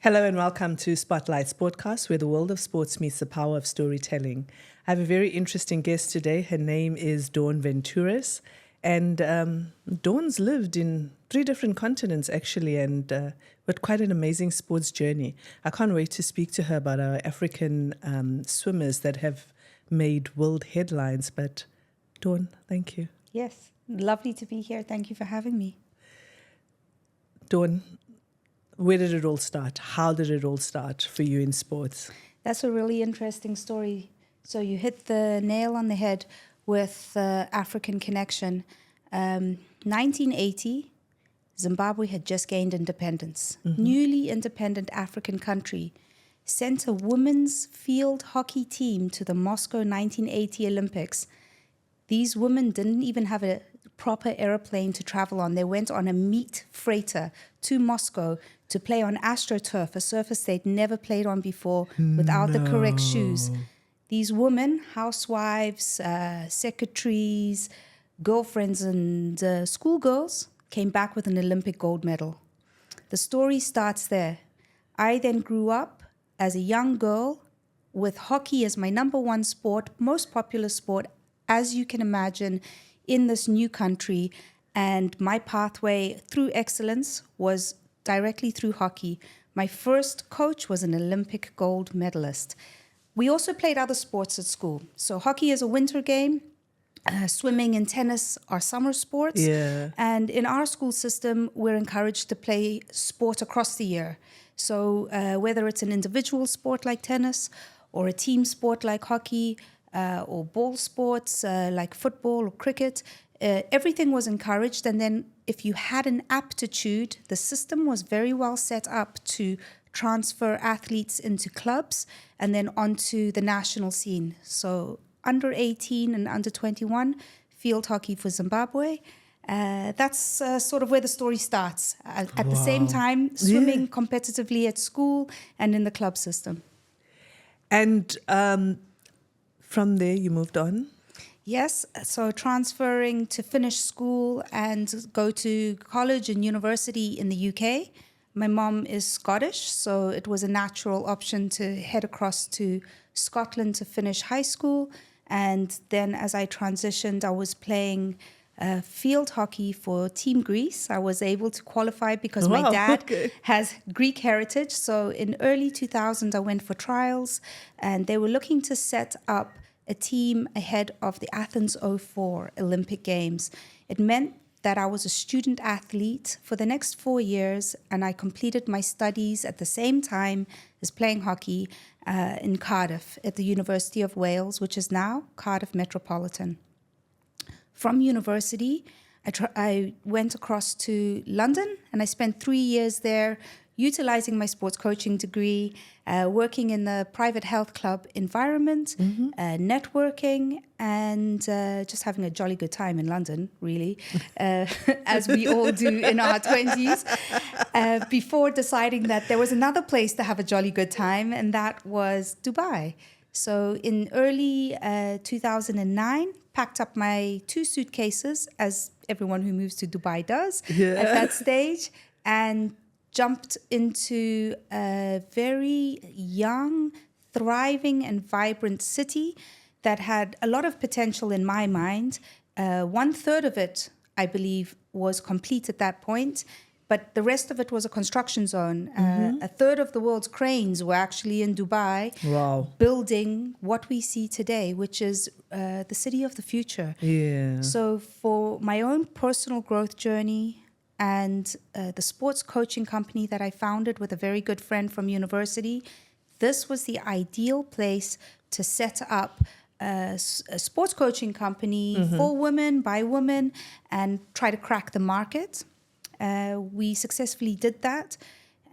Hello and welcome to Spotlight Sportcast, where the world of sports meets the power of storytelling. I have a very interesting guest today. Her name is Dawn Venturas. And Dawn's lived in 3 different continents, actually, and with quite an amazing sports journey. I can't wait to speak to her about our African swimmers that have made world headlines. But Dawn, thank you. Yes, lovely to be here. Thank you for having me. Dawn, where did it all start? How did it all start for you in sports? That's a really interesting story. So you hit the nail on the head with the African connection. 1980, Zimbabwe had just gained independence. Newly independent African country sent a women's field hockey team to the Moscow 1980 Olympics. These women didn't even have a proper airplane to travel on. They went on a meat freighter to Moscow to play on AstroTurf, a surface they'd never played on before, without the correct shoes. These women, housewives, secretaries, girlfriends, and schoolgirls, came back with an Olympic gold medal. The story starts there. I then grew up as a young girl with hockey as my number one sport, most popular sport, as you can imagine, in this new country. And my pathway through excellence was directly through hockey. My first coach was an Olympic gold medalist. We also played other sports at school. So hockey is a winter game. Swimming and tennis are summer sports. Yeah. And in our school system, we're encouraged to play sport across the year. So whether it's an individual sport like tennis or a team sport like hockey or ball sports like football or cricket, everything was encouraged. And then if you had an aptitude, the system was very well set up to transfer athletes into clubs and then onto the national scene. So under 18 and under 21, field hockey for Zimbabwe. That's sort of where the story starts. At the same time, swimming competitively at school and in the club system. And from there, you moved on? Yes, so transferring to finish school and go to college and university in the UK. My mom is Scottish, so it was a natural option to head across to Scotland to finish high school. And then as I transitioned, I was playing field hockey for Team Greece. I was able to qualify because my dad has Greek heritage. So in early 2000, I went for trials, and they were looking to set up a team ahead of the Athens 04 Olympic Games. It meant that I was a student athlete for the next 4 years, and I completed my studies at the same time as playing hockey in Cardiff at the University of Wales, which is now Cardiff Metropolitan. From university, I went across to London, and I spent 3 years there utilizing my sports coaching degree, working in the private health club environment, networking, and just having a jolly good time in London, really, as we all do in our 20s, before deciding that there was another place to have a jolly good time, and that was Dubai. So in early 2009, packed up my 2 suitcases, as everyone who moves to Dubai does at that stage, and jumped into a very young, thriving and vibrant city that had a lot of potential in my mind. 1/3 of it, I believe, was complete at that point, but the rest of it was a construction zone. 1/3 of the world's cranes were actually in Dubai, building what we see today, which is the city of the future. Yeah. So for my own personal growth journey, and the sports coaching company that I founded with a very good friend from university, this was the ideal place to set up a sports coaching company for women, by women, and try to crack the market. We successfully did that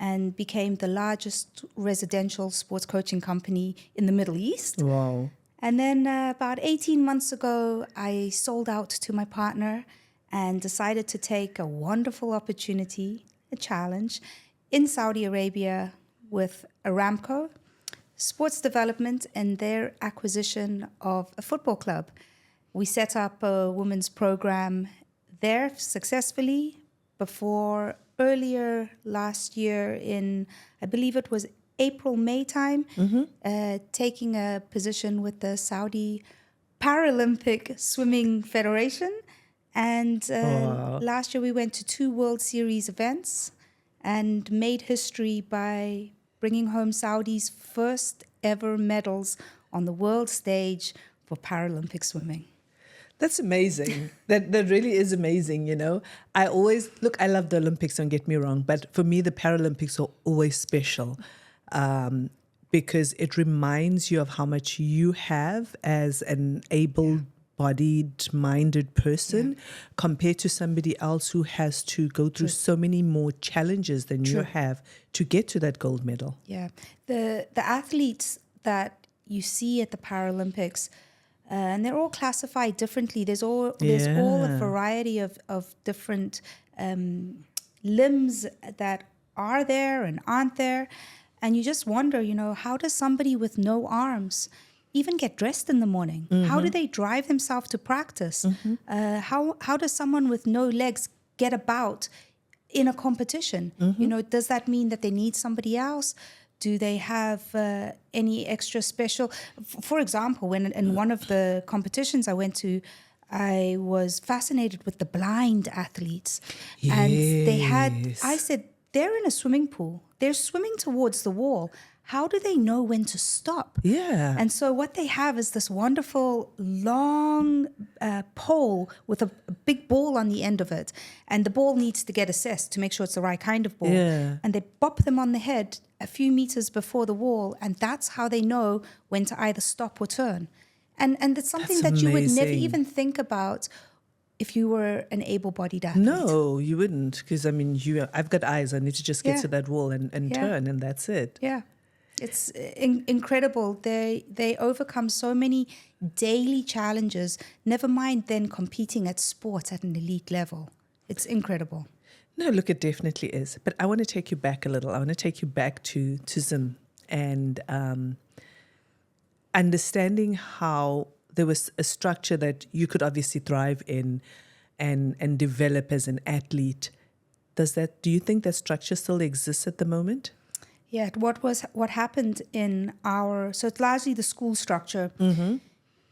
and became the largest residential sports coaching company in the Middle East. Wow. And then about 18 months ago, I sold out to my partner and decided to take a wonderful opportunity, a challenge, in Saudi Arabia with Aramco Sports Development and their acquisition of a football club. We set up a women's program there successfully before earlier last year in, I believe it was April, May time, taking a position with the Saudi Paralympic Swimming Federation. And Wow. last year we went to 2 World Series events and made history by bringing home Saudi's first ever medals on the world stage for Paralympic swimming. That's amazing. That really is amazing, you know. I love the Olympics, don't get me wrong, but for me, the Paralympics are always special because it reminds you of how much you have as an able-bodied, minded person compared to somebody else who has to go through so many more challenges than you have to get to that gold medal. Yeah. The athletes that you see at the Paralympics, and they're all classified differently. There's all a variety of different limbs that are there and aren't there. And you just wonder, you know, how does somebody with no arms even get dressed in the morning? How do they drive themselves to practice? How does someone with no legs get about in a competition? You know, does that mean that they need somebody else? Do they have any extra special? For example, when in one of the competitions I went to, I was fascinated with the blind athletes. Yes. And I said, they're in a swimming pool. They're swimming towards the wall. How do they know when to stop? Yeah. And so what they have is this wonderful long pole with a big ball on the end of it. And the ball needs to get assessed to make sure it's the right kind of ball. Yeah. And they bop them on the head a few meters before the wall. And that's how they know when to either stop or turn. And it's something that you would never even think about if you were an able-bodied athlete. No, you wouldn't. Because, I mean, I've got eyes. I need to just get to that wall and turn, and that's it. Yeah. It's incredible. They overcome so many daily challenges, never mind then competing at sports at an elite level. It's incredible. No, look, it definitely is. But I want to take you back a little. I want to take you back to Zim and understanding how there was a structure that you could obviously thrive in and develop as an athlete. Do you think that structure still exists at the moment? Yeah, what happened so it's largely the school structure.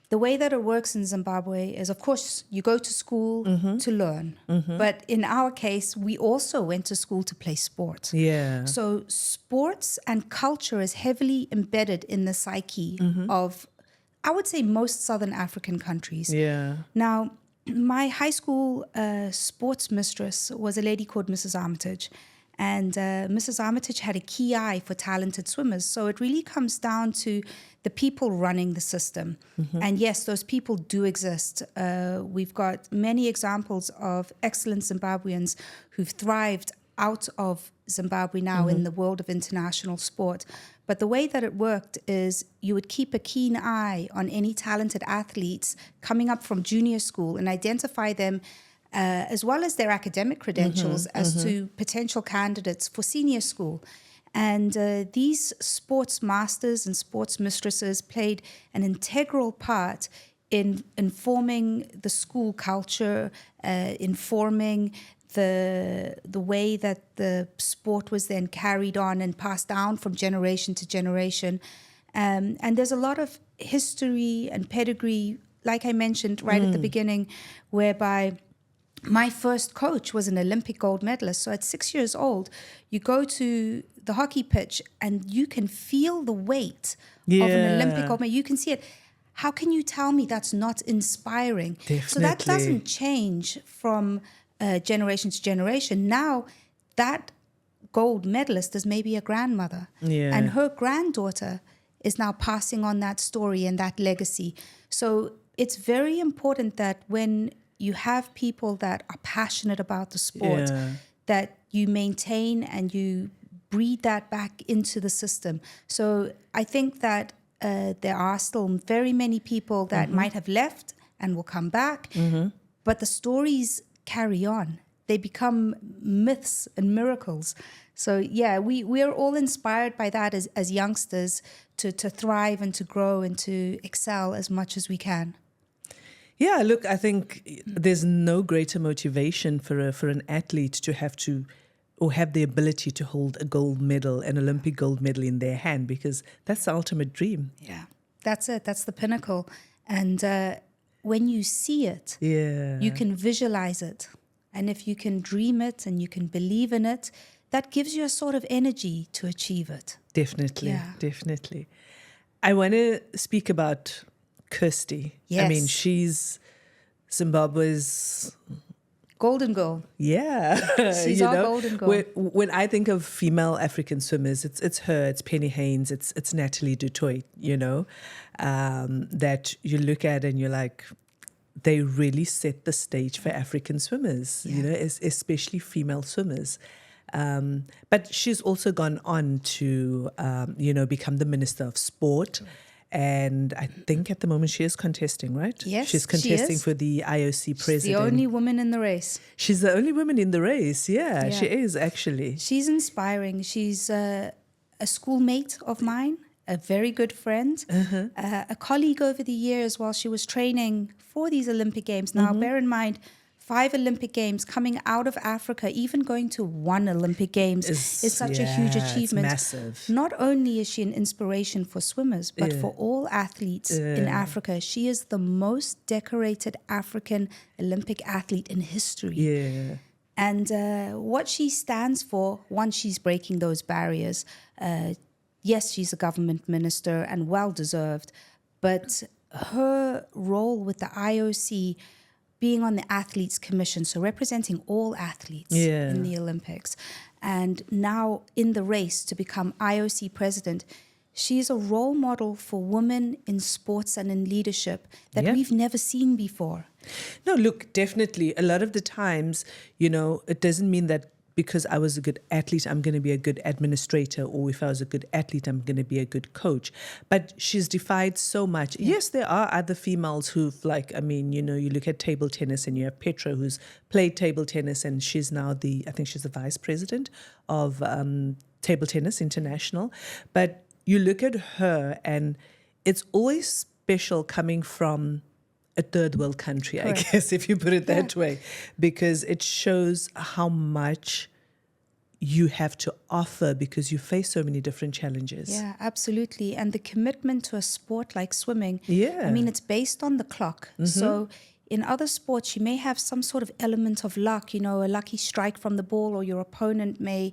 The way that it works in Zimbabwe is, of course, you go to school to learn. But in our case, we also went to school to play sport. Yeah. So sports and culture is heavily embedded in the psyche of, I would say, most Southern African countries. Yeah. Now, my high school sports mistress was a lady called Mrs. Armitage. And Mrs. Armitage had a key eye for talented swimmers. So it really comes down to the people running the system. And yes, those people do exist. We've got many examples of excellent Zimbabweans who've thrived out of Zimbabwe now in the world of international sport. But the way that it worked is you would keep a keen eye on any talented athletes coming up from junior school and identify them as well as their academic credentials as to potential candidates for senior school. And these sports masters and sports mistresses played an integral part in informing the school culture, informing the way that the sport was then carried on and passed down from generation to generation. And there's a lot of history and pedigree, like I mentioned right at the beginning, whereby my first coach was an Olympic gold medalist. So at 6 years old, you go to the hockey pitch and you can feel the weight of an Olympic gold medal. You can see it. How can you tell me that's not inspiring? Definitely. So that doesn't change from generation to generation. Now that gold medalist is maybe a grandmother. Yeah. And her granddaughter is now passing on that story and that legacy. So it's very important that when you have people that are passionate about the sport, that you maintain and you breed that back into the system. So I think that there are still very many people that might have left and will come back, but the stories carry on. They become myths and miracles. So yeah, we are all inspired by that as youngsters to thrive and to grow and to excel as much as we can. Yeah, look, I think there's no greater motivation for an athlete to have to or have the ability to hold a gold medal, an Olympic gold medal in their hand, because that's the ultimate dream. Yeah, that's it. That's the pinnacle. And when you see it, you can visualize it. And if you can dream it and you can believe in it, that gives you a sort of energy to achieve it. Definitely, definitely. I want to speak about Kirsty. Yes. I mean, she's Zimbabwe's golden girl. Yeah. She's our golden girl. When I think of female African swimmers, it's her, it's Penny Haynes, it's Natalie Dutoit, that you look at and you're like, they really set the stage for African swimmers, especially female swimmers. But she's also gone on to, become the Minister of Sport. And I think at the moment she is contesting, right? Yes, she's contesting for the IOC president. She's the only woman in the race. She's the only woman in the race. Yeah, she is actually. She's inspiring. She's a schoolmate of mine, a very good friend, a colleague over the years while she was training for these Olympic Games. Now, bear in mind, 5 Olympic Games coming out of Africa, even going to 1 Olympic Games is such a huge achievement. It's massive. Not only is she an inspiration for swimmers, but for all athletes in Africa. She is the most decorated African Olympic athlete in history. Yeah. And what she stands for, one, she's breaking those barriers. Yes, she's a government minister and well-deserved, but her role with the IOC, being on the Athletes Commission, so representing all athletes in the Olympics, and now in the race to become IOC president, she's a role model for women in sports and in leadership that we've never seen before. No, look, definitely. A lot of the times, it doesn't mean that because I was a good athlete, I'm going to be a good administrator, or if I was a good athlete, I'm going to be a good coach. But she's defied so much. Yeah. Yes, there are other females who've you look at table tennis and you have Petra, who's played table tennis, and she's now I think she's the vice president of Table Tennis International. But you look at her and it's always special coming from a third world country, I guess, if you put it that way, because it shows how much you have to offer because you face so many different challenges. Yeah, absolutely. And the commitment to a sport like swimming, it's based on the clock. So in other sports, you may have some sort of element of luck, a lucky strike from the ball, or your opponent may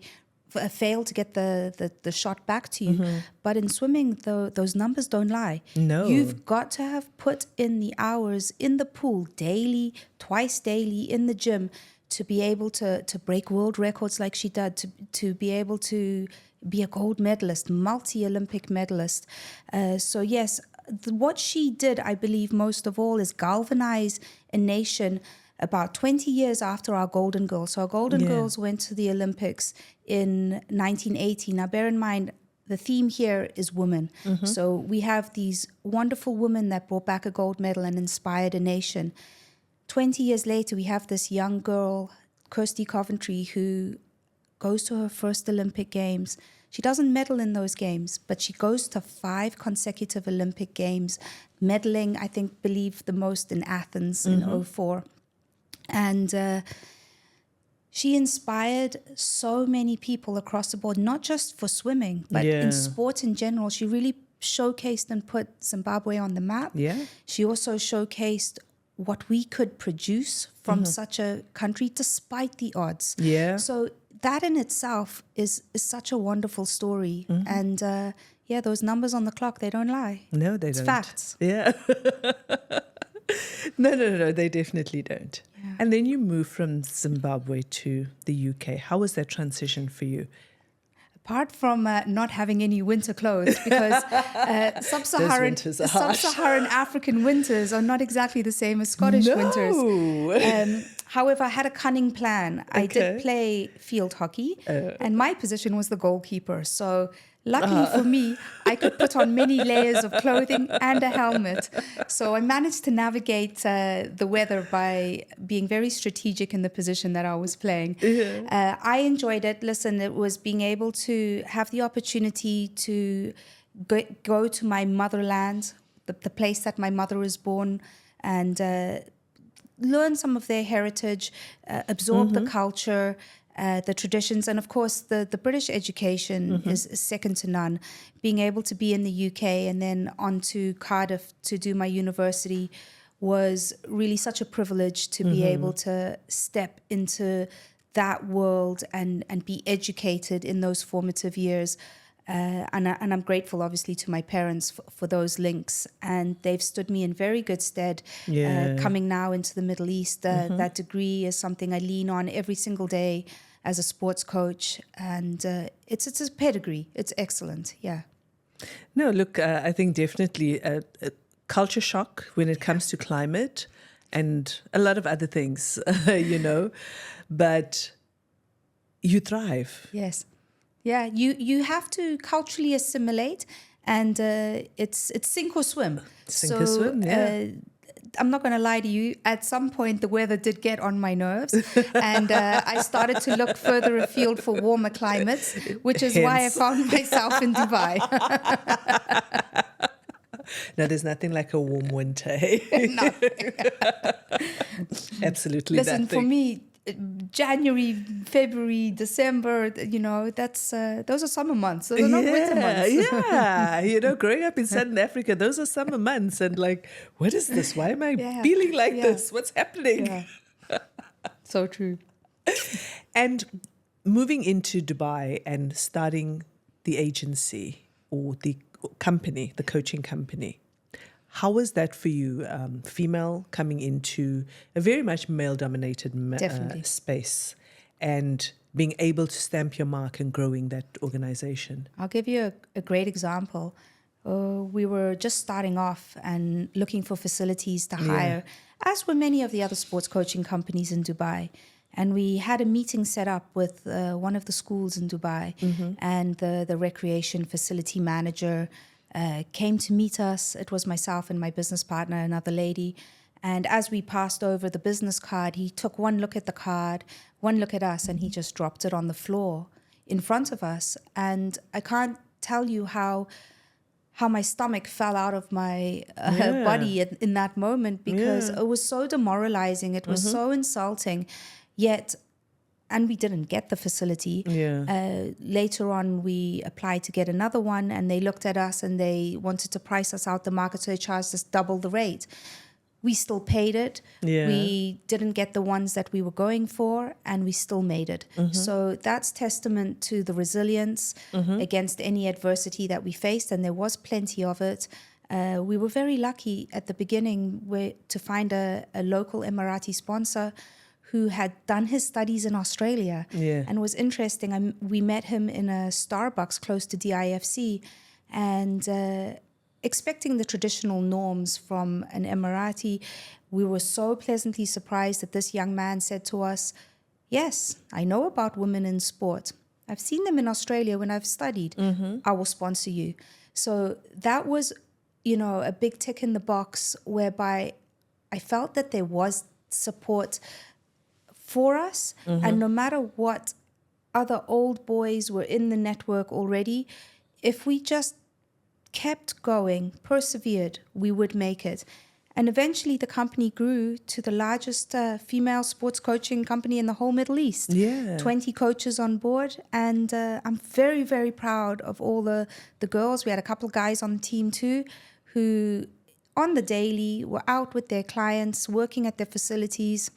fail to get the shot back to you. But in swimming, those numbers don't lie. No. You've got to have put in the hours in the pool daily, twice daily, in the gym, to be able to break world records like she did, to be able to be a gold medalist, multi-Olympic medalist. So yes, what she did, I believe most of all, is galvanize a nation about 20 years after our Golden Girls. So our Golden Girls went to the Olympics in 1980. Now, bear in mind, the theme here is women. So we have these wonderful women that brought back a gold medal and inspired a nation. 20 years later, we have this young girl, Kirsty Coventry, who goes to her first Olympic Games. She doesn't medal in those games, but she goes to 5 consecutive Olympic Games, medaling, believe the most in Athens in 2004. And she inspired so many people across the board, not just for swimming, but in sport in general. She really showcased and put Zimbabwe on the map. Yeah. She also showcased what we could produce from such a country despite the odds. Yeah. So that in itself is such a wonderful story. And those numbers on the clock, they don't lie. No, they don't. It's facts. Yeah. No, they definitely don't. Yeah. And then you move from Zimbabwe to the UK. How was that transition for you? Apart from not having any winter clothes, because sub-Saharan African winters are not exactly the same as Scottish winters. However, I had a cunning plan. I did play field hockey, and my position was the goalkeeper. So luckily for me, I could put on many layers of clothing and a helmet. So I managed to navigate the weather by being very strategic in the position that I was playing. I enjoyed it. Listen, it was being able to have the opportunity to go to my motherland, the place that my mother was born, and learn some of their heritage, absorb the culture, the traditions. And of course, the British education is second to none. Being able to be in the UK and then on to Cardiff to do my university was really such a privilege to be able to step into that world and be educated in those formative years. And I'm grateful, obviously, to my parents for those links. And they've stood me in very good stead. Coming now into the Middle East, that degree is something I lean on every single day as a sports coach. And it's a pedigree. It's excellent. Yeah. No, look, I think definitely a culture shock when it comes to climate and a lot of other things, but you thrive. Yes. Yeah, you have to culturally assimilate, and it's sink or swim. Sink or swim, yeah. I'm not going to lie to you. At some point, the weather did get on my nerves, and I started to look further afield for warmer climates, which is why I found myself in Dubai. No, there's nothing like a warm winter. Hey? Absolutely. Listen, nothing. For me, January, February, December, that's those are summer months. Those are not winter months. Yeah. Growing up in Southern Africa, those are summer months. And what is this? Why am I feeling like this? What's happening? Yeah. So true. And moving into Dubai and starting the agency or the company, the coaching company. How was that for you, female coming into a very much male-dominated space and being able to stamp your mark and growing that organization? I'll give you a great example. We were just starting off and looking for facilities to hire, as were many of the other sports coaching companies in Dubai. And we had a meeting set up with one of the schools in Dubai, and the recreation facility manager came to meet us. It was myself and my business partner, another lady. And as we passed over the business card, he took one look at the card, one look at us, and he just dropped it on the floor in front of us. And I can't tell you how my stomach fell out of my body in that moment, because it was so demoralizing. It was so insulting. Yet, and we didn't get the facility. Later on, we applied to get another one, and they looked at us and they wanted to price us out the market, so they charged us double the rate. We still paid it. We didn't get the ones that we were going for, and we still made it. So that's testament to the resilience against any adversity that we faced, and there was plenty of it. We were very lucky at the beginning to find a local Emirati sponsor who had done his studies in Australia. And it was interesting. We met him in a Starbucks close to DIFC, and expecting the traditional norms from an Emirati, we were so pleasantly surprised that this young man said to us, "Yes, I know about women in sport. I've seen them in Australia when I've studied. I will sponsor you." So that was, a big tick in the box, whereby I felt that there was support for us, and no matter what other old boys were in the network already, if we just kept going, persevered, we would make it. And eventually the company grew to the largest female sports coaching company in the whole Middle East. 20 coaches on board, and I'm very, very proud of all the girls. We had a couple of guys on the team too, who on the daily were out with their clients, working at their facilities.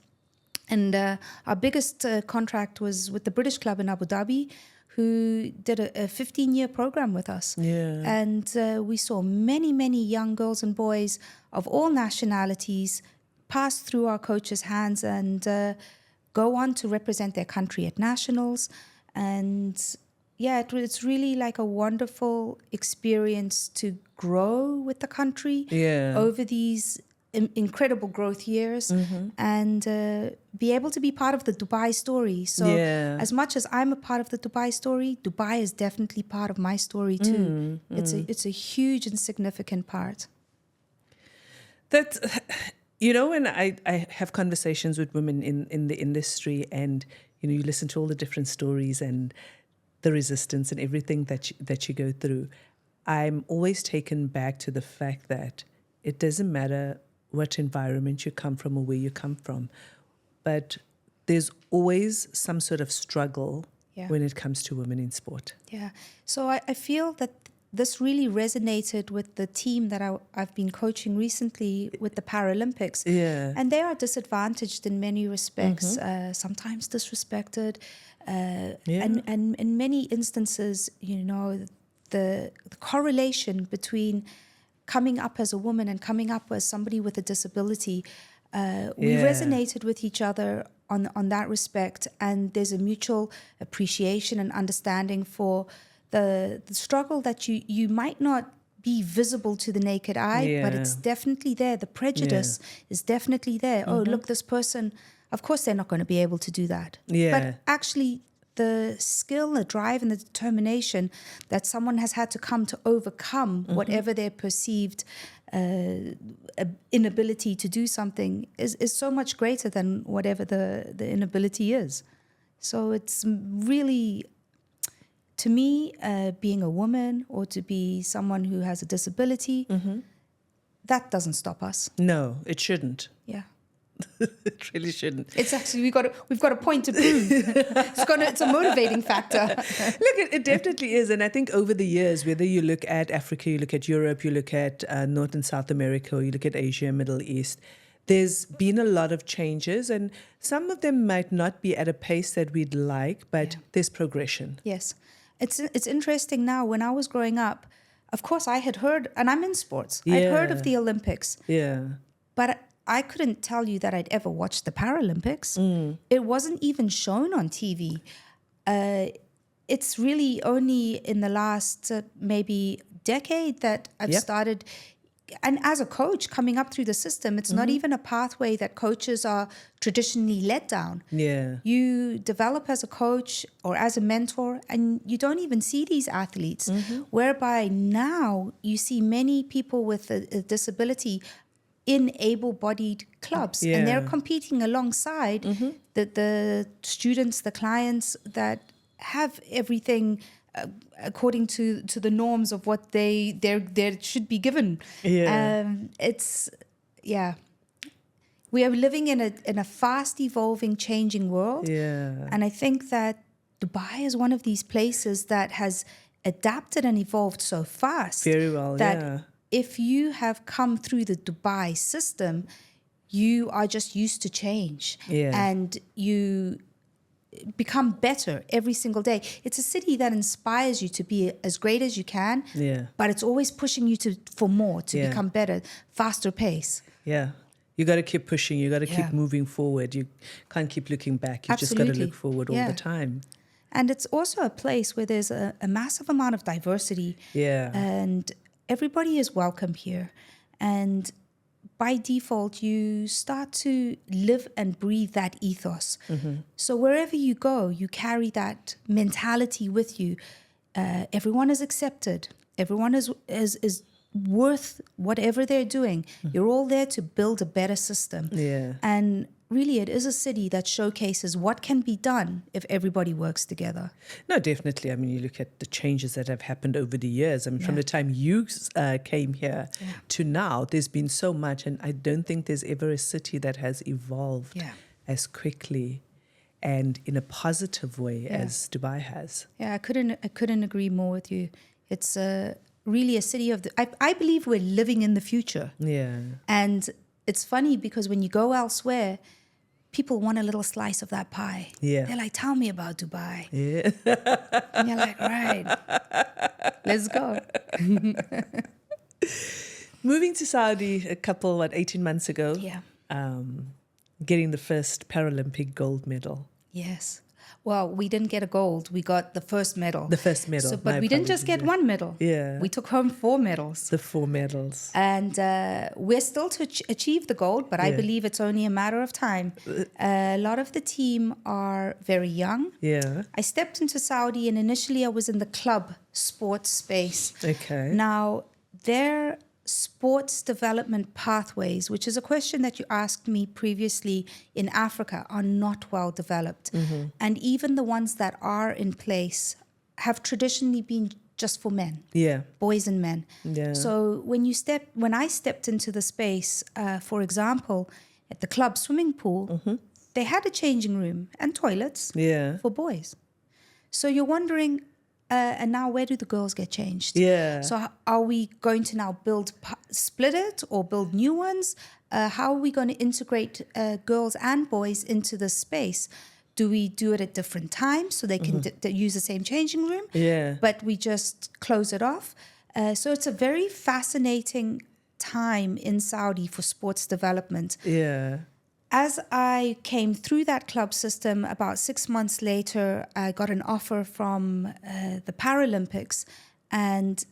And our biggest contract was with the British club in Abu Dhabi, who did a 15-year program with us. And we saw many, many young girls and boys of all nationalities pass through our coaches' hands and go on to represent their country at nationals. And it's really like a wonderful experience to grow with the country over these incredible growth years, and be able to be part of the Dubai story. So as much as I'm a part of the Dubai story, Dubai is definitely part of my story too. It's a huge and significant part. That, when I have conversations with women in the industry, and you listen to all the different stories and the resistance and everything that you go through, I'm always taken back to the fact that it doesn't matter what environment you come from or where you come from, but there's always some sort of struggle Yeah. when it comes to women in sport. Yeah. So I feel that this really resonated with the team that I've been coaching recently with the Paralympics. Yeah. And they are disadvantaged in many respects, sometimes disrespected. And in many instances, the correlation between coming up as a woman and coming up as somebody with a disability, we resonated with each other on that respect, and there's a mutual appreciation and understanding for the struggle that you might not be visible to the naked eye, but it's definitely there. The prejudice is definitely there. Oh, look, this person, of course they're not going to be able to do that. But actually the skill, the drive and the determination that someone has had to come to overcome whatever their perceived inability to do something is so much greater than whatever the inability is. So it's really, to me, being a woman or to be someone who has a disability, that doesn't stop us. No, it shouldn't. Yeah. It really shouldn't. It's actually, we've got a point to prove. It's a motivating factor. Look, it definitely is. And I think over the years, whether you look at Africa, you look at Europe, you look at North and South America, or you look at Asia, Middle East, there's been a lot of changes, and some of them might not be at a pace that we'd like, but there's progression. Yes. It's interesting now. When I was growing up, of course I had heard, and I'm in sports, I'd heard of the Olympics. Yeah. But I couldn't tell you that I'd ever watched the Paralympics. It wasn't even shown on TV. It's really only in the last maybe decade that I've started. And as a coach coming up through the system, it's not even a pathway that coaches are traditionally led down. Yeah. You develop as a coach or as a mentor, and you don't even see these athletes, whereby now you see many people with a disability in able-bodied clubs, and they're competing alongside the students, the clients that have everything according to the norms of what they should be given. We are living in a fast evolving, changing world, and I think that Dubai is one of these places that has adapted and evolved so fast. Very well, that if you have come through the Dubai system, you are just used to change, and you become better every single day. It's a city that inspires you to be as great as you can, but it's always pushing you for more, to become better, faster pace. Yeah. You got to keep pushing. You got to keep moving forward. You can't keep looking back. You just got to look forward all the time. And it's also a place where there's a massive amount of diversity. And everybody is welcome here. And by default, you start to live and breathe that ethos. So wherever you go, you carry that mentality with you. Everyone is accepted. Everyone is worth whatever they're doing. You're all there to build a better system. And really, it is a city that showcases what can be done if everybody works together. No, definitely. I mean, you look at the changes that have happened over the years. I mean, from the time you came here to now, there's been so much. And I don't think there's ever a city that has evolved as quickly and in a positive way as Dubai has. Yeah, I couldn't agree more with you. It's really a city of I believe we're living in the future. And it's funny because when you go elsewhere, people want a little slice of that pie. They're like, tell me about Dubai. And you're like, right, let's go. Moving to Saudi a couple, 18 months ago. Getting the first Paralympic gold medal. Yes. Well, we didn't get a gold. We got the first medal. The first medal. But we didn't just get one medal. We took home 4 medals. The 4 medals. And we're still to achieve the gold, but I believe it's only a matter of time. A lot of the team are very young. I stepped into Saudi, and initially I was in the club sports space. Now, their sports development pathways, which is a question that you asked me previously, in Africa are not well developed. And even the ones that are in place have traditionally been just for men, boys and men. So when I stepped into the space, for example, at the club swimming pool, they had a changing room and toilets for boys. So you're wondering, and now where do the girls get changed? Yeah. So are we going to now split it or build new ones? How are we going to integrate girls and boys into this space? Do we do it at different times so they can use the same changing room? Yeah. But we just close it off. So it's a very fascinating time in Saudi for sports development. Yeah. As I came through that club system, about 6 months later, I got an offer from the Paralympics. And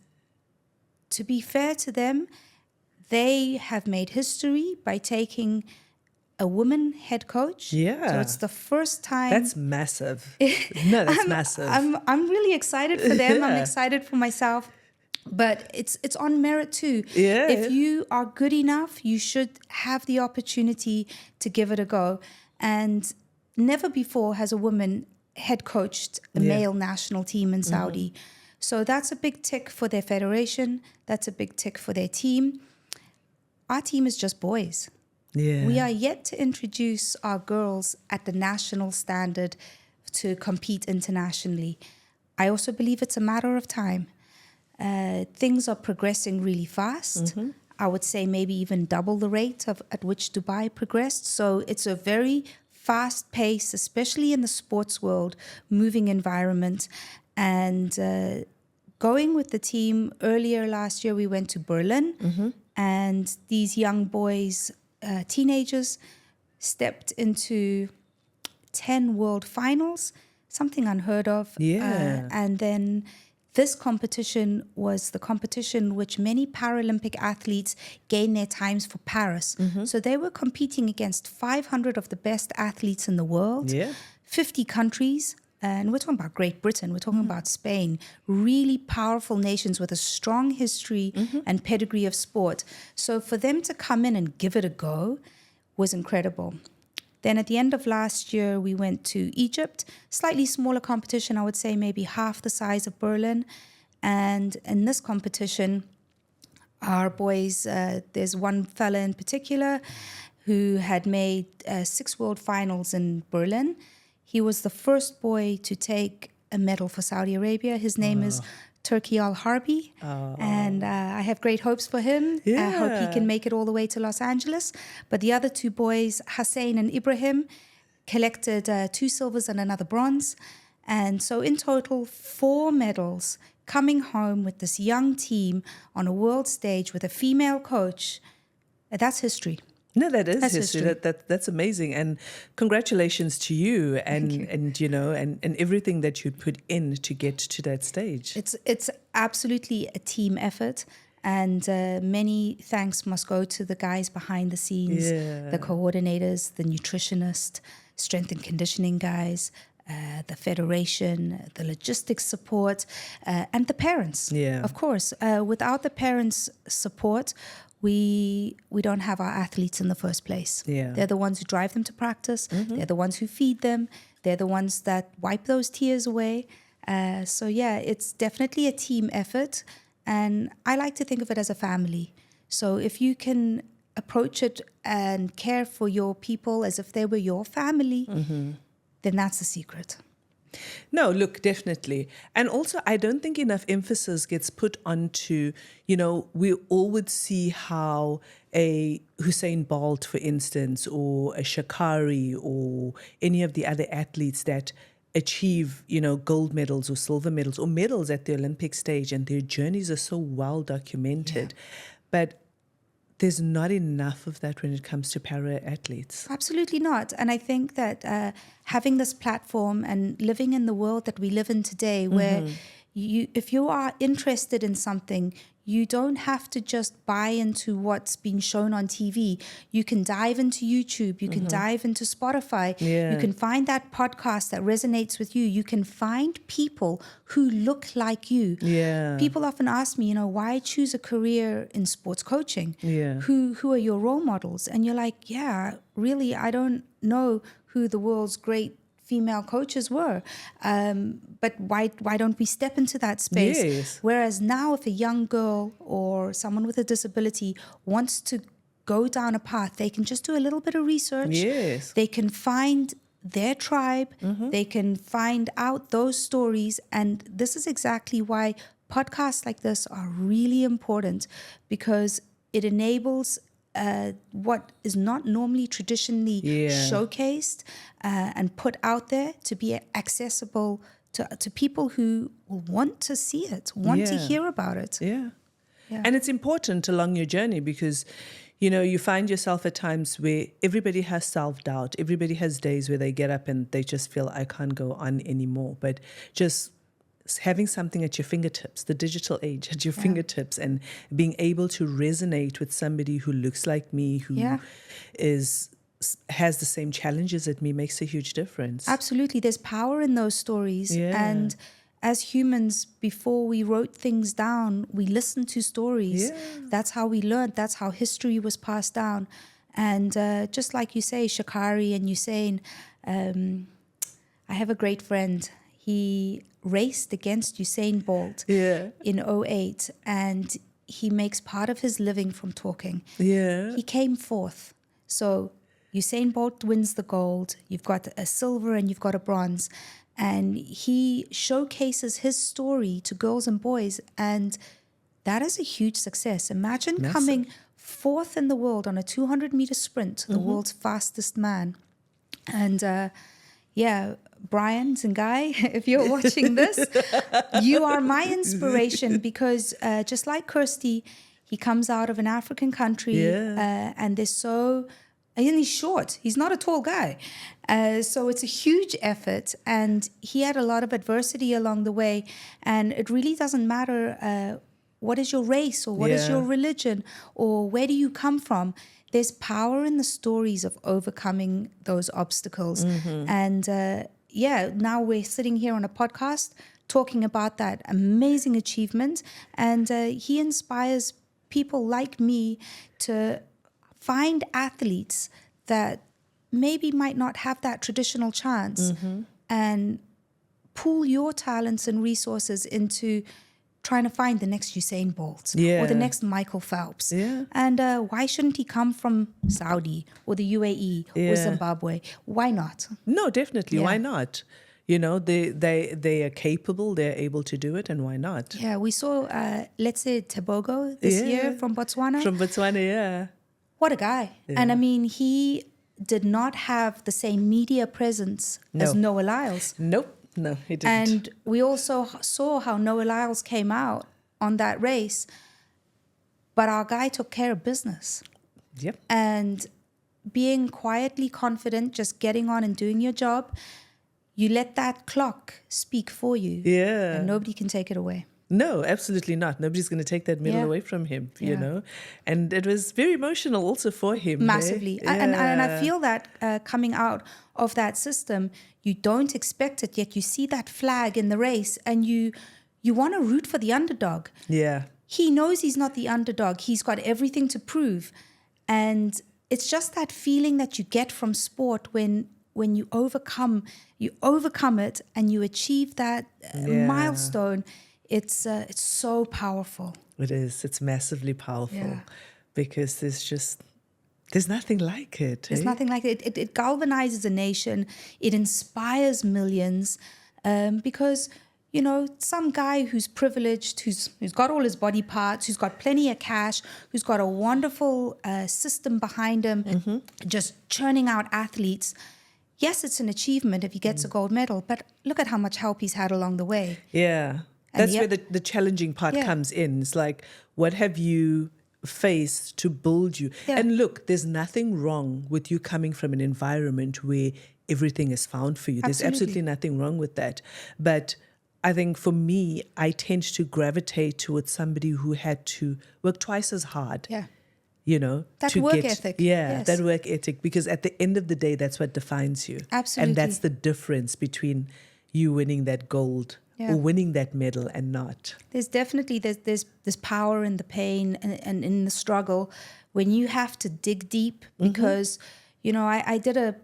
to be fair to them, they have made history by taking a woman head coach. Yeah. So it's the first time. That's massive. No, that's massive. I'm really excited for them. I'm excited for myself. But it's on merit too. Yeah. If you are good enough, you should have the opportunity to give it a go. And never before has a woman head coached a male national team in Saudi. So that's a big tick for their federation. That's a big tick for their team. Our team is just boys. Yeah. We are yet to introduce our girls at the national standard to compete internationally. I also believe it's a matter of time. Things are progressing really fast. I would say maybe even double the rate at which Dubai progressed. So it's a very fast pace, especially in the sports world, moving environment. And going with the team, earlier last year, we went to Berlin. And these young boys, teenagers, stepped into 10 world finals, something unheard of. Yeah. And then this competition was the competition which many Paralympic athletes gained their times for Paris. So they were competing against 500 of the best athletes in the world, 50 countries. And we're talking about Great Britain, we're talking about Spain, really powerful nations with a strong history and pedigree of sport. So for them to come in and give it a go was incredible. Then at the end of last year, we went to Egypt, slightly smaller competition, I would say maybe half the size of Berlin. And in this competition, our boys, there's one fella in particular who had made 6 world finals in Berlin. He was the first boy to take a medal for Saudi Arabia. His name is Turki Al-Harbi, and I have great hopes for him. I hope he can make it all the way to Los Angeles. But the other 2 boys, Hussein and Ibrahim, collected 2 silvers and another bronze. And so in total, 4 medals coming home with this young team on a world stage with a female coach. That's history. No, that is That's history. That's amazing, and congratulations to you, and and everything that you put in to get to that stage. It's absolutely a team effort, and many thanks must go to the guys behind the scenes, the coordinators, the nutritionist, strength and conditioning guys, the federation, the logistics support, and the parents. Of course, without the parents' support, we don't have our athletes in the first place. They're the ones who drive them to practice. They're the ones who feed them. They're the ones that wipe those tears away. So it's definitely a team effort. And I like to think of it as a family. So if you can approach it and care for your people as if they were your family, then that's the secret. No, look, definitely. And also, I don't think enough emphasis gets put onto, we all would see how a Usain Bolt, for instance, or a Sha'Carri or any of the other athletes that achieve, gold medals or silver medals or medals at the Olympic stage, and their journeys are so well documented. But there's not enough of that when it comes to para athletes. Absolutely not. And I think that having this platform and living in the world that we live in today, where if you are interested in something, you don't have to just buy into what's being shown on TV. You can dive into YouTube. You can dive into Spotify. You can find that podcast that resonates with you. You can find people who look like you. People often ask me, why choose a career in sports coaching? Who are your role models? And you're like, really, I don't know who the world's great female coaches were. But why don't we step into that space? Whereas now, if a young girl or someone with a disability wants to go down a path. They can just do a little bit of research. Yes. They can find their tribe. They can find out those stories. And this is exactly why podcasts like this are really important, because it enables what is not normally traditionally showcased and put out there to be accessible to people who will want to see it, want to hear about it. Yeah. And it's important along your journey because, you find yourself at times where everybody has self-doubt. Everybody has days where they get up and they just feel, I can't go on anymore. But just having something at your fingertips, the digital age at your fingertips, and being able to resonate with somebody who looks like me, who has the same challenges as me, makes a huge difference. Absolutely. There's power in those stories. Yeah. And as humans, before we wrote things down, we listened to stories. Yeah. That's how we learned. That's how history was passed down. And just like you say, Sha'Carri and Usain, I have a great friend. He raced against Usain Bolt in 2008, and he makes part of his living from talking. Yeah. He came fourth. So Usain Bolt wins the gold. You've got a silver and you've got a bronze. And he showcases his story to girls and boys, and that is a huge success. Imagine coming fourth in the world on a 200-meter sprint, the world's fastest man. And Brian Zingai, if you're watching this, you are my inspiration, because just like Kirsty, he comes out of an African country and and he's short. He's not a tall guy. So it's a huge effort, and he had a lot of adversity along the way. And it really doesn't matter what is your race or what is your religion or where do you come from. There's power in the stories of overcoming those obstacles. And now we're sitting here on a podcast talking about that amazing achievement. And he inspires people like me to find athletes that maybe might not have that traditional chance and pool your talents and resources into trying to find the next Usain Bolt or the next Michael Phelps. And why shouldn't he come from Saudi or the UAE or Zimbabwe? Why not? No, definitely. Why not? They are capable, they're able to do it, and why not? Yeah, we saw, let's say, Tebogo this year from Botswana. From Botswana, What a guy. And I mean, he did not have the same media presence as Noah Lyles. Nope. No, he didn't. And we also saw how Noah Lyles came out on that race, but our guy took care of business. Yep. And being quietly confident, just getting on and doing your job, you let that clock speak for you. Yeah. And nobody can take it away. No, absolutely not. Nobody's going to take that medal away from him, you know. And it was very emotional also for him. Massively. And I feel that coming out of that system, you don't expect it, yet you see that flag in the race and you want to root for the underdog. Yeah. He knows he's not the underdog. He's got everything to prove. And it's just that feeling that you get from sport when you overcome it and you achieve that milestone. It's so powerful. It is. It's massively powerful because there's nothing like it. There's nothing like it. It galvanizes a nation. It inspires millions because, some guy who's privileged, who's got all his body parts, who's got plenty of cash, who's got a wonderful system behind him, just churning out athletes. Yes, it's an achievement if he gets a gold medal, but look at how much help he's had along the way. Yeah. That's where the challenging part comes in. It's like, what have you faced to build you? Yeah. And look, there's nothing wrong with you coming from an environment where everything is found for you. There's absolutely nothing wrong with that. But I think for me, I tend to gravitate towards somebody who had to work twice as hard. Yeah. That work ethic. Yeah, that work ethic. Because at the end of the day, that's what defines you. Absolutely. And that's the difference between you winning that gold or winning that medal and not. There's definitely there's power in the pain and in the struggle when you have to dig deep because, I did a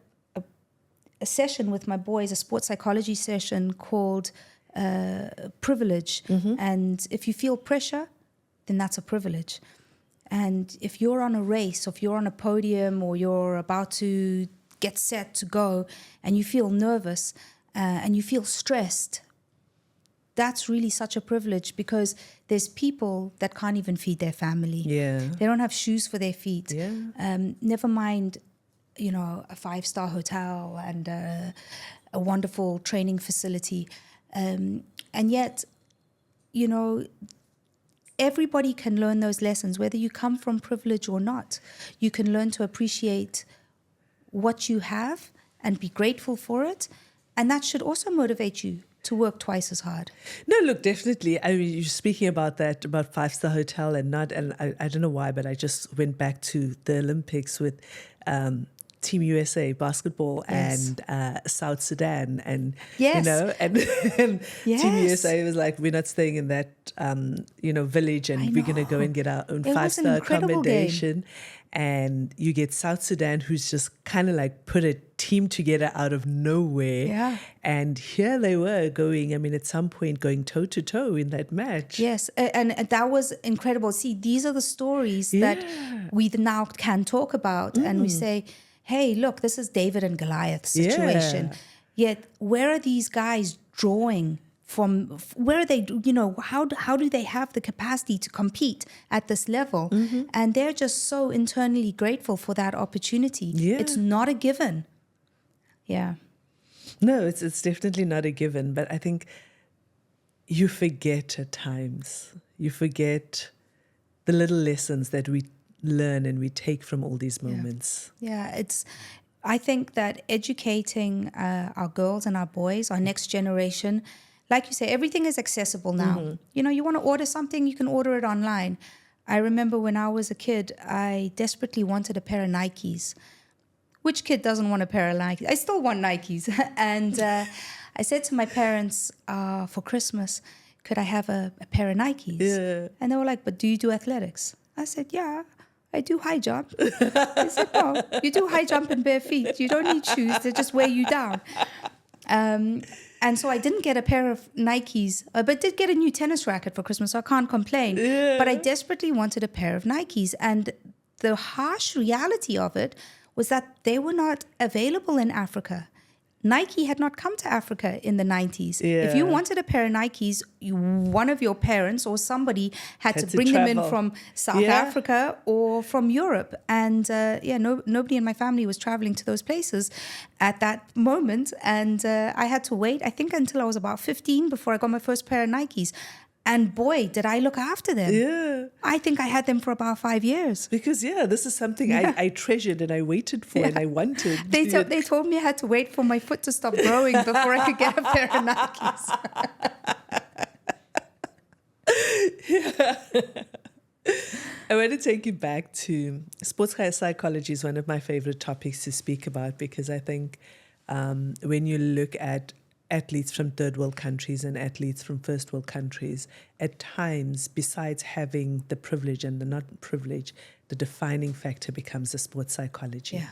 session with my boys, a sports psychology session called Privilege. And if you feel pressure, then that's a privilege. And if you're on a race, or if you're on a podium, or you're about to get set to go, and you feel nervous and you feel stressed, that's really such a privilege, because there's people that can't even feed their family. Yeah. They don't have shoes for their feet. Yeah. Never mind, a 5-star hotel and a wonderful training facility. And yet, everybody can learn those lessons, whether you come from privilege or not. You can learn to appreciate what you have and be grateful for it. And that should also motivate you to work twice as hard. No, look, definitely. I mean, you're speaking about that, about 5-star hotel and I don't know why, but I just went back to the Olympics with Team USA basketball and South Sudan, and and Yes. Team USA was like, we're not staying in that village, and we're going to go and get our own 5-star accommodation. And you get South Sudan, who's just kind of like put a team together out of nowhere. Yeah. And here they were going, at some point going toe to toe in that match. Yes, and that was incredible. See, these are the stories that we now can talk about, and we say, hey, look, this is David and Goliath situation. Yet, where are these guys drawing from? Where are they, how do they have the capacity to compete at this level? And they're just so internally grateful for that opportunity. Yeah. It's not a given. Yeah. No, it's definitely not a given, but I think you forget at times. You forget the little lessons that we learn and we take from all these moments. Yeah, I think that educating our girls and our boys, our next generation, like you say, everything is accessible now. You want to order something, you can order it online. I remember when I was a kid, I desperately wanted a pair of Nikes. Which kid doesn't want a pair of Nikes? I still want Nikes. And I said to my parents, for Christmas, could I have a pair of Nikes? Yeah. And they were like, but do you do athletics? I said, yeah, I do high jump. They said, no, you do high jump in bare feet. You don't need shoes. They just weigh you down. And so I didn't get a pair of Nikes, but did get a new tennis racket for Christmas, so I can't complain. Yeah. But I desperately wanted a pair of Nikes. And the harsh reality of it was that they were not available in Africa. Nike had not come to Africa in the 90s. Yeah. If you wanted a pair of Nikes, one of your parents or somebody had to bring them in from South Africa or from Europe. And nobody in my family was traveling to those places at that moment. And I had to wait, I think, until I was about 15 before I got my first pair of Nikes. And boy, did I look after them. Yeah. I think I had them for about 5 years. Because, this is something I treasured and I waited for and I wanted. They told me I had to wait for my foot to stop growing before I could get a pair of Nikes. I want to take you back to sports psychology is one of my favorite topics to speak about, because I think when you look at athletes from third world countries and athletes from first world countries, at times, besides having the privilege and the not privilege, the defining factor becomes the sports psychology. Yeah.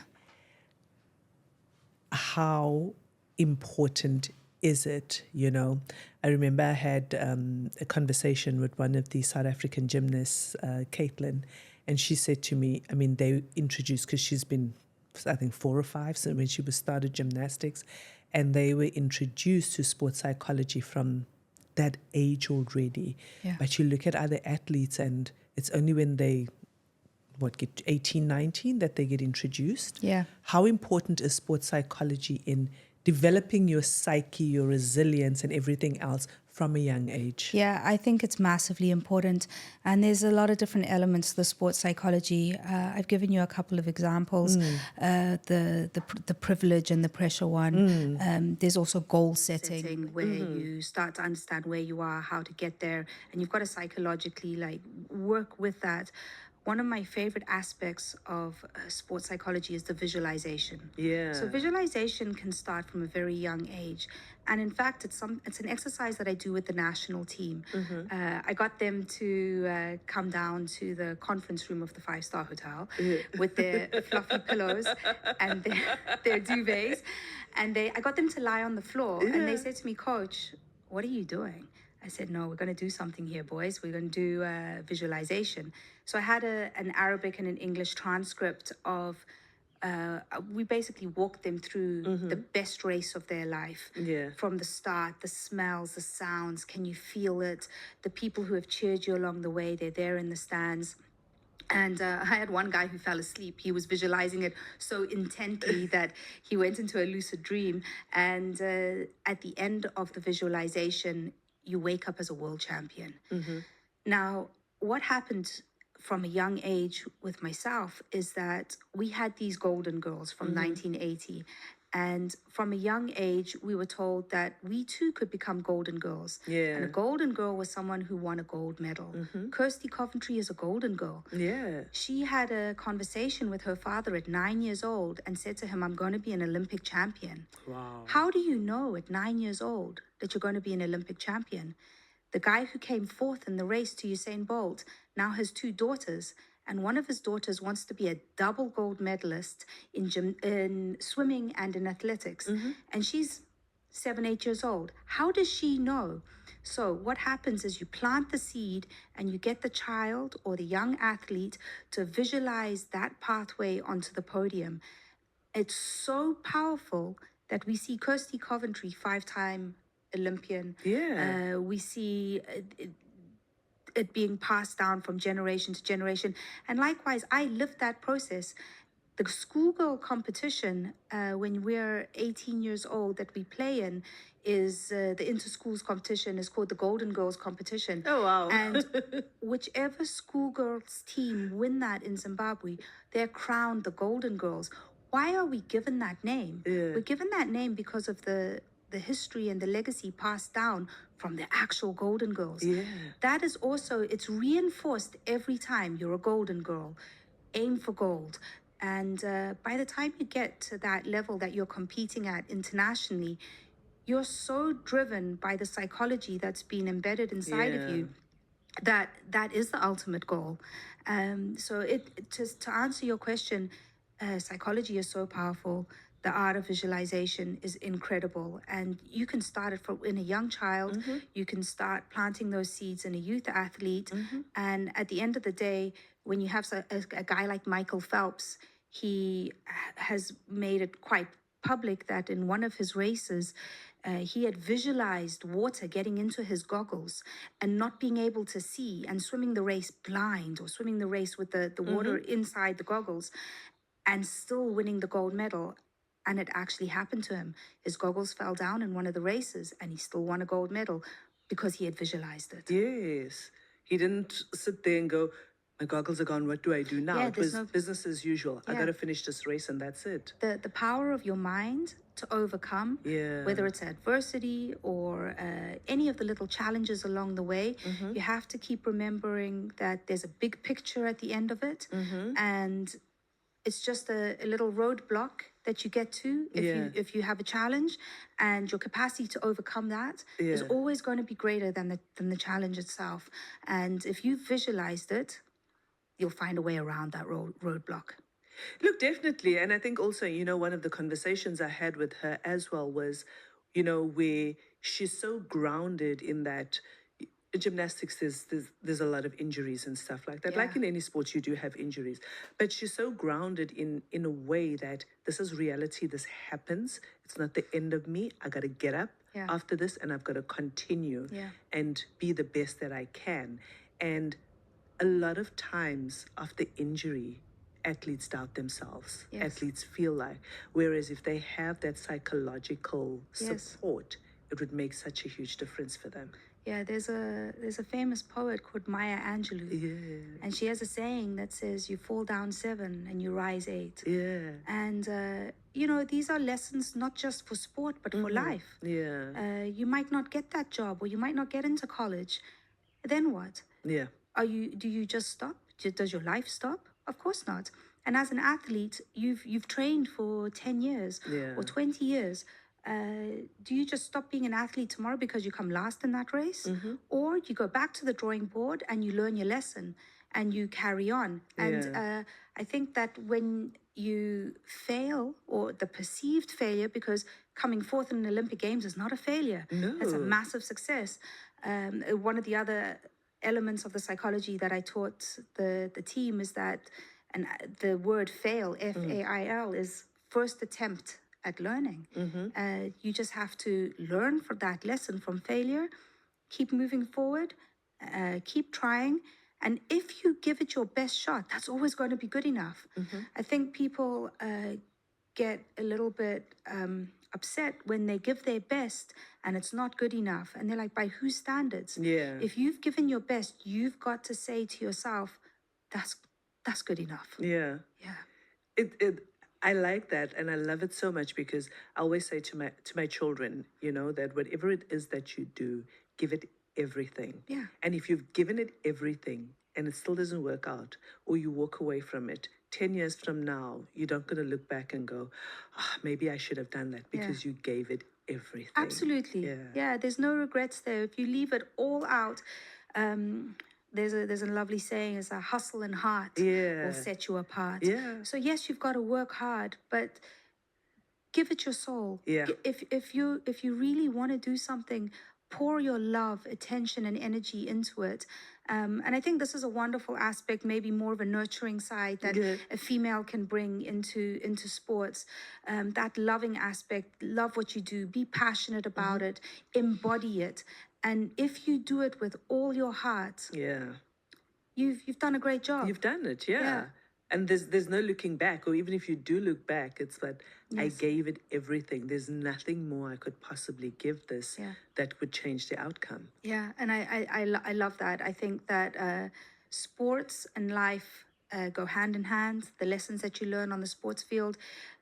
How important is it? I remember I had a conversation with one of the South African gymnasts, Caitlin, and she said to me, they introduced, because she's been, I think, 4 or 5, so when she was started gymnastics, and they were introduced to sports psychology from that age already. Yeah. But you look at other athletes, and it's only when they get 18, 19 that they get introduced. Yeah. How important is sports psychology in developing your psyche, your resilience, and everything else from a young age? Yeah, I think it's massively important. And there's a lot of different elements to the sports psychology. I've given you a couple of examples, the privilege and the pressure one. There's also goal setting where you start to understand where you are, how to get there, and you've got to psychologically work with that. One of my favorite aspects of sports psychology is the visualization. Yeah. So visualization can start from a very young age. And in fact, it's an exercise that I do with the national team. I got them to come down to the conference room of the 5-star hotel with their fluffy pillows and their duvets. And I got them to lie on the floor. And they said to me, Coach, what are you doing? I said, no, we're going to do something here, boys. We're going to do visualization. So I had an Arabic and an English transcript of, we basically walked them through the best race of their life. Yeah. From the start, the smells, the sounds, can you feel it? The people who have cheered you along the way, they're there in the stands. And I had one guy who fell asleep. He was visualizing it so intently that he went into a lucid dream. And at the end of the visualization, you wake up as a world champion. Now, what happened from a young age with myself is that we had these golden girls from 1980. And from a young age, we were told that we too could become golden girls. Yeah. And a golden girl was someone who won a gold medal. Kirsty Coventry is a golden girl. Yeah. She had a conversation with her father at 9 years old and said to him, I'm going to be an Olympic champion. Wow. How do you know at 9 years old that you're going to be an Olympic champion? The guy who came fourth in the race to Usain Bolt now has 2 daughters, and one of his daughters wants to be a double gold medalist in swimming and in athletics. And she's 7, 8 years old. How does she know? So what happens is you plant the seed and you get the child or the young athlete to visualize that pathway onto the podium. It's so powerful that we see Kirsty Coventry, 5-time Olympian. Yeah. We see it being passed down from generation to generation. And likewise, I lived that process. The schoolgirl competition, when we're 18 years old, that we play in, is the inter-schools competition is called the Golden Girls competition. Oh, wow. And whichever schoolgirls team win that in Zimbabwe, they're crowned the Golden Girls. Why are we given that name? We're given that name because of the history and the legacy passed down from the actual Golden Girls. That is also, it's reinforced every time you're a Golden Girl. Aim for gold. And by the time you get to that level that you're competing at internationally, you're so driven by the psychology that's been embedded inside of you that is the ultimate goal. So to answer your question, psychology is so powerful. The art of visualization is incredible. And you can start it from in a young child. You can start planting those seeds in a youth athlete. And at the end of the day, when you have a guy like Michael Phelps, he has made it quite public that in one of his races, he had visualized water getting into his goggles and not being able to see and swimming the race blind or swimming the race with the water inside the goggles and still winning the gold medal. And it actually happened to him. His goggles fell down in one of the races and he still won a gold medal because he had visualized it. Yes. He didn't sit there and go, my goggles are gone, what do I do now? Yeah, it was business as usual. I got to finish this race and that's it. The power of your mind to overcome, whether it's adversity or any of the little challenges along the way, you have to keep remembering that there's a big picture at the end of it. And it's just a little roadblock that you get to if you have a challenge, and your capacity to overcome that is always going to be greater than the challenge itself. And if you've visualized it, you'll find a way around that roadblock. Look, definitely. And I think also, one of the conversations I had with her as well was, where she's so grounded in that gymnastics, there's a lot of injuries and stuff like that. Like in any sports, you do have injuries. But she's so grounded in a way that this is reality, this happens. It's not the end of me. I got to get up after this and I've got to continue and be the best that I can. And a lot of times after injury, athletes doubt themselves. Athletes feel like, whereas if they have that psychological support, it would make such a huge difference for them. Yeah, there's a famous poet called Maya Angelou, and she has a saying that says, "You fall down 7 and you rise 8." And these are lessons not just for sport but for life. You might not get that job, or you might not get into college. Then what? Do you just stop? Does your life stop? Of course not. And as an athlete, you've trained for 10 years or 20 years. Do you just stop being an athlete tomorrow because you come last in that race? Or you go back to the drawing board and you learn your lesson and you carry on? And I think that when you fail, or the perceived failure, because coming fourth in the Olympic Games is not a failure. No. That's a massive success. One of the other elements of the psychology that I taught the team is that, and the word fail, F-A-I-L, is first attempt at learning. You just have to learn from that lesson from failure, keep moving forward, keep trying. And if you give it your best shot, that's always going to be good enough. I think people get a little bit upset when they give their best and it's not good enough. And they're like, by whose standards? Yeah. If you've given your best, you've got to say to yourself, that's good enough. Yeah. Yeah. I like that, and I love it so much, because I always say to my children, that whatever it is that you do, give it everything. Yeah. And if you've given it everything and it still doesn't work out, or you walk away from it, 10 years from now, you're not going to look back and go, maybe I should have done that, because you gave it everything. Absolutely. Yeah, there's no regrets there. If you leave it all out, there's a lovely saying, is a hustle and heart will set you apart. Yeah. So yes, you've got to work hard, but give it your soul. Yeah. If you really want to do something, pour your love, attention, and energy into it. And I think this is a wonderful aspect, maybe more of a nurturing side that a female can bring into sports. That loving aspect, love what you do, be passionate about it, embody it. And if you do it with all your heart, you've done a great job. You've done it, yeah. And there's no looking back, or even if you do look back, it's that I gave it everything. There's nothing more I could possibly give this that would change the outcome. Yeah, and I love that. I think that sports and life go hand in hand. The lessons that you learn on the sports field,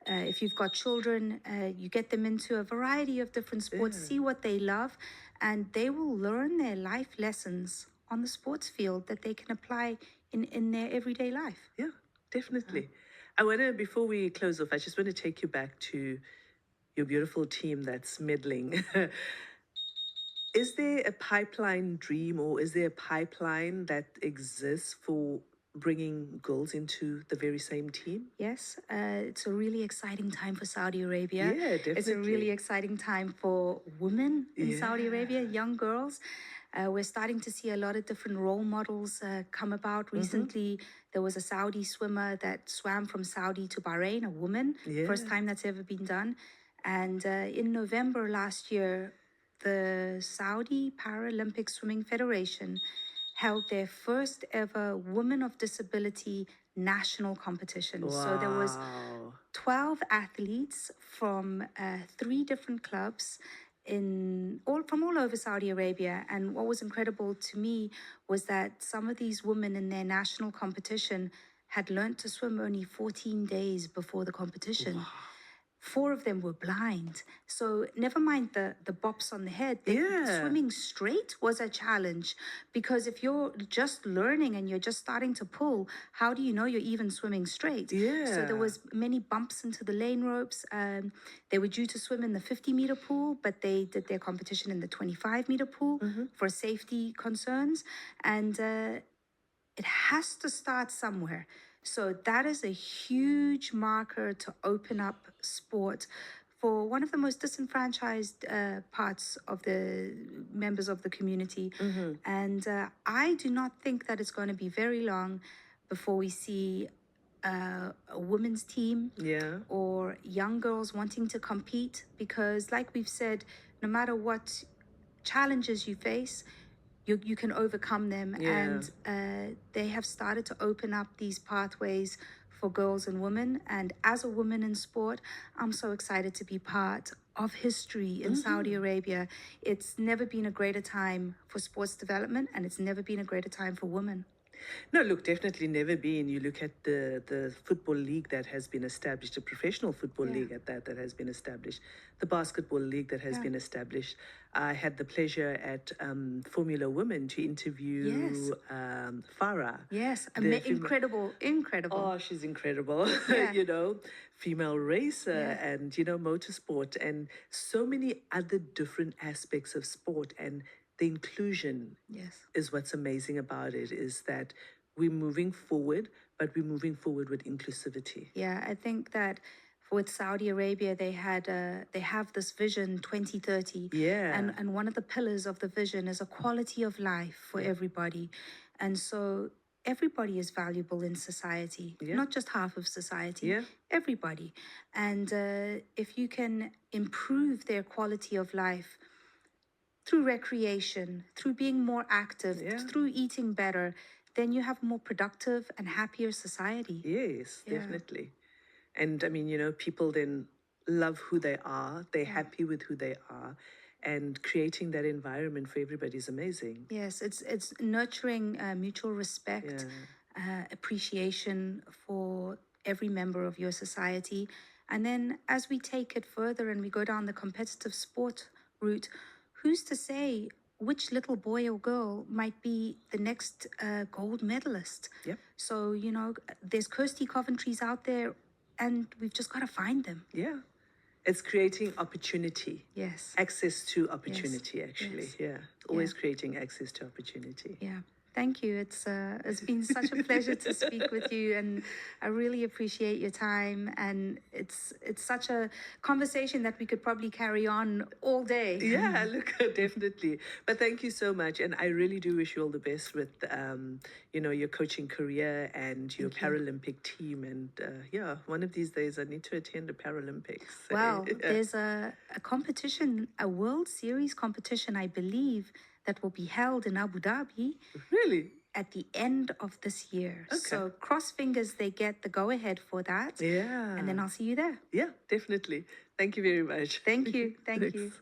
if you've got children, you get them into a variety of different sports, see what they love, and they will learn their life lessons on the sports field that they can apply in their everyday life. Yeah, definitely. I want to, before we close off, I just want to take you back to your beautiful team that's medaling. Is there a pipeline dream, or is there a pipeline that exists for bringing girls into the very same team? Yes, it's a really exciting time for Saudi Arabia. Yeah, definitely. It's a really exciting time for women in Saudi Arabia, young girls. We're starting to see a lot of different role models come about. Recently, there was a Saudi swimmer that swam from Saudi to Bahrain, a woman. First time that's ever been done. And in November last year, the Saudi Paralympic Swimming Federation held their first ever Women of Disability national competition. Wow. So there was 12 athletes from 3 different clubs from all over Saudi Arabia. And what was incredible to me was that some of these women in their national competition had learned to swim only 14 days before the competition. Wow. 4 of them were blind. So never mind the bops on the head. Swimming straight was a challenge, because if you're just learning and you're just starting to pull, how do you know you're even swimming straight? So there was many bumps into the lane ropes. They were due to swim in the 50-meter pool, but they did their competition in the 25-meter pool for safety concerns. And it has to start somewhere. So that is a huge marker to open up sport for one of the most disenfranchised parts of the members of the community. And I do not think that it's going to be very long before we see a women's team or young girls wanting to compete, because like we've said, no matter what challenges you face, you can overcome them. And they have started to open up these pathways for girls and women. And as a woman in sport, I'm so excited to be part of history in Saudi Arabia. It's never been a greater time for sports development, and it's never been a greater time for women. No, look, definitely never been. You look at the football league that has been established, the professional football league at that has been established, the basketball league that has been established. I had the pleasure at Formula Women to interview Farah. Yes, incredible. Oh, she's incredible. Female racer and, motorsport, and so many other different aspects of sport. And the inclusion is what's amazing about it, is that we're moving forward, but we're moving forward with inclusivity. Yeah, I think that with Saudi Arabia, they have this vision 2030. Yeah. And one of the pillars of the vision is a quality of life for everybody. And so everybody is valuable in society, not just half of society, everybody. And if you can improve their quality of life through recreation, through being more active, through eating better, then you have a more productive and happier society. Yes, definitely. And I mean, people then love who they are, they're happy with who they are, and creating that environment for everybody is amazing. Yes, it's nurturing mutual respect, appreciation for every member of your society. And then as we take it further and we go down the competitive sport route, who's to say which little boy or girl might be the next gold medalist? Yep. So, there's Kirsty Coventry's out there, and we've just got to find them. Yeah. It's creating opportunity. Yes. Access to opportunity, actually. Yes. Yeah. Always creating access to opportunity. Yeah. Thank you. It's been such a pleasure to speak with you, and I really appreciate your time. And it's such a conversation that we could probably carry on all day. Yeah, look, definitely. But thank you so much, and I really do wish you all the best with your coaching career and your Paralympic team. And one of these days I need to attend the Paralympics. Wow, there's a competition, a World Series competition, I believe, that will be held in Abu Dhabi. Really? At the end of this year. Okay. So cross fingers they get the go-ahead for that. Yeah. And then I'll see you there. Yeah, definitely. Thank you very much. Thank you. Thank you.